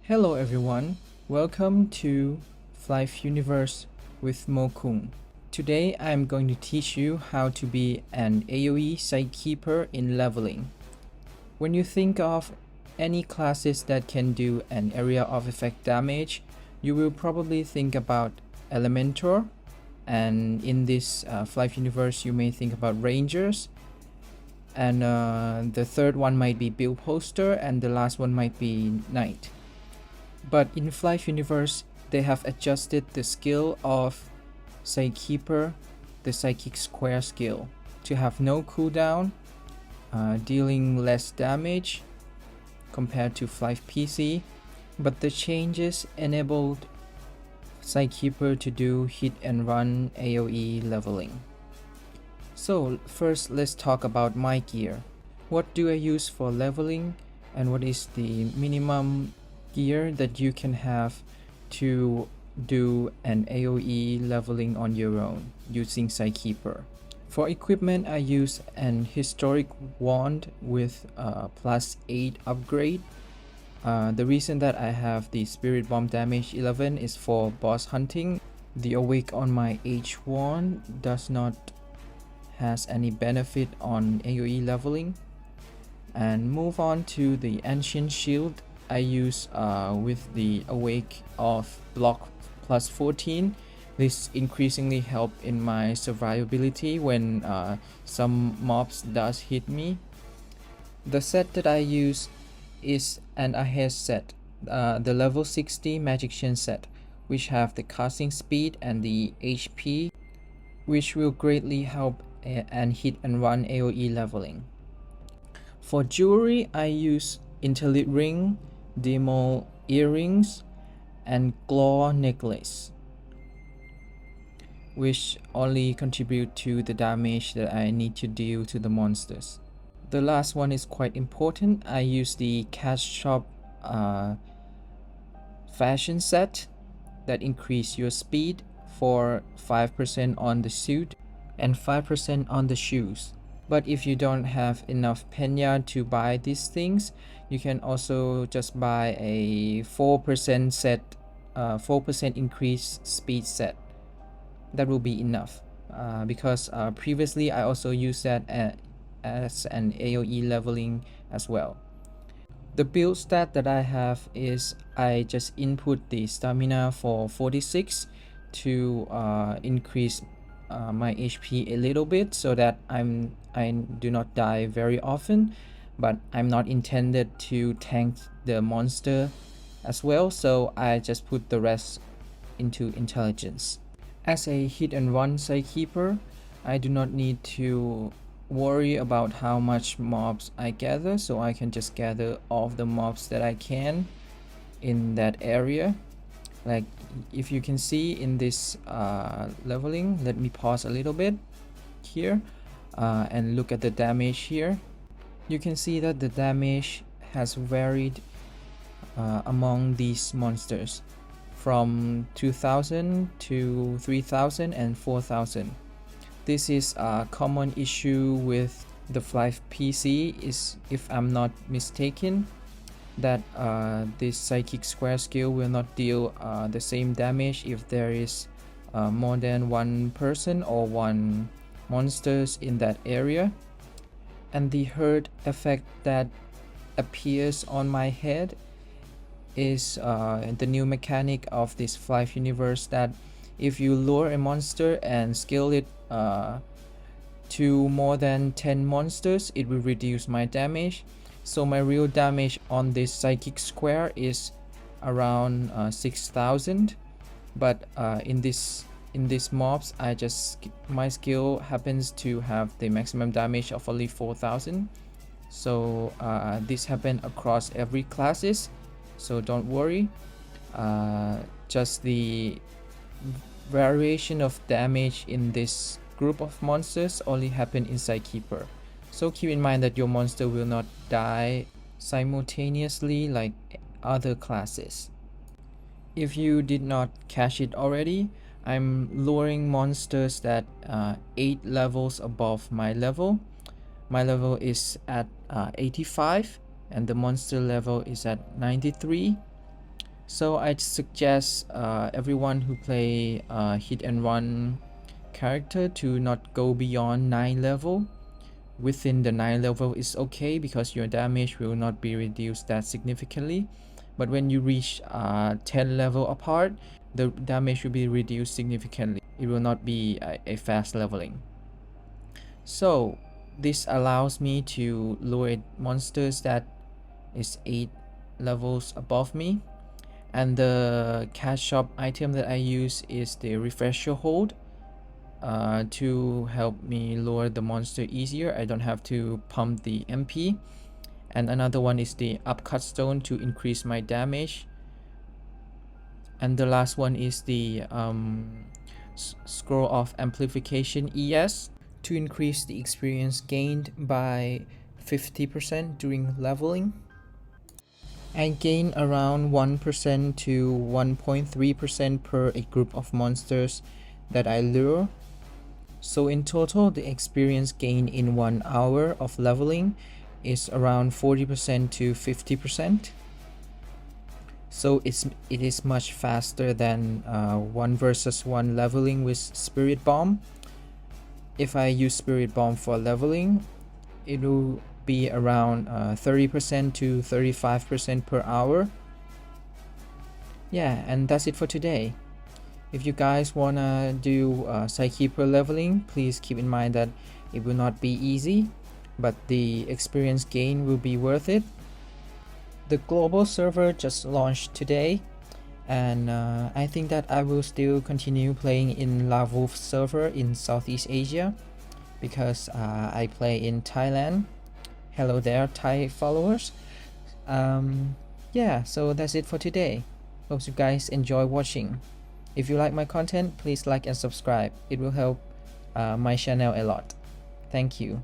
Hello everyone, welcome to Flyff Universe with Mokung. Today I'm going to teach you how to be an AoE Psykeeper in leveling. When you think of any classes that can do an area of effect damage, you will probably think about Elementor, and in this Flyff Universe you may think about Rangers, and the third one might be Build Poster, and the last one might be Knight. But in Flyff Universe, they have adjusted the skill of Psykeeper, the Psychic Square skill, to have no cooldown, dealing less damage compared to Flyff PC, but the changes enabled Psykeeper to do hit and run AoE leveling. So first let's talk about my gear. What do I use for leveling, and what is the minimum gear that you can have to do an AoE leveling on your own using Psykeeper? For equipment, I use an historic wand with +8 upgrade. The reason that I have the spirit bomb damage 11 is for boss hunting. The awake on my H wand does not has any benefit on AoE leveling. And move on to the ancient shield. I use with the awake of block +14. This increasingly help in my survivability when some mobs does hit me. The set that I use is an AHES set, the level 60 magician set, which have the casting speed and the HP, which will greatly help and hit and run AoE leveling. For jewelry, I use Untitled ring, demo earrings, and claw necklace, which only contribute to the damage that I need to deal to the monsters. The last one is quite important. I use the cash shop fashion set that increase your speed for 5% on the suit and 5% on the shoes. But if you don't have enough penya to buy these things, you can also just buy a 4% set, 4% increase speed set. That will be enough, because previously I also used that as an AoE leveling as well. The build stat that I have is I just input the stamina for 46 to increase my HP a little bit, so that I do not die very often, but I'm not intended to tank the monster as well, so I just put the rest into intelligence. As a hit and run Psykeeper, I do not need to worry about how much mobs I gather, so I can just gather all of the mobs that I can in that area. Like if you can see in this leveling, let me pause a little bit here and look at the damage here. You can see that the damage has varied among these monsters from 2000 to 3000 and 4000. This is a common issue with the Flyff PC, is, if I'm not mistaken, that this Psychic Square skill will not deal the same damage if there is more than one person or one monsters in that area. And the hurt effect that appears on my head is the new mechanic of this Flyff Universe, that if you lure a monster and scale it to more than 10 monsters, it will reduce my damage. So my real damage on this Psychic Square is around 6000, but in this mobs, my skill happens to have the maximum damage of only 4000. So this happen across every classes, so don't worry. Just the variation of damage in this group of monsters only happen in Psykeeper. So keep in mind that your monster will not die simultaneously like other classes. If you did not catch it already, I'm luring monsters that 8 levels above my level. My level is at 85 and the monster level is at 93. So I'd suggest everyone who play hit and run character to not go beyond 9 level. Within the 9 level is okay because your damage will not be reduced that significantly, but when you reach 10 level apart, the damage will be reduced significantly. It will not be a fast leveling. So this allows me to lower monsters that is 8 levels above me, and the cash shop item that I use is the refresher hold to help me lower the monster easier. I don't have to pump the MP. And another one is the upcut stone to increase my damage. And the last one is the scroll of amplification ES to increase the experience gained by 50% during leveling. I gain around 1% to 1.3% per a group of monsters that I lure. So in total, the experience gain in 1 hour of leveling is around 40% to 50%. So it is much faster than 1 versus 1 leveling with Spirit Bomb. If I use Spirit Bomb for leveling, it will be around 30% to 35% per hour. Yeah, and that's it for today. If you guys wanna do Psykeeper leveling, please keep in mind that it will not be easy, but the experience gain will be worth it. The global server just launched today, and I think that I will still continue playing in La Wolf server in Southeast Asia because I play in Thailand. Hello there, Thai followers. Yeah, so that's it for today. Hope you guys enjoy watching. If you like my content, please like and subscribe. It will help my channel a lot. Thank you.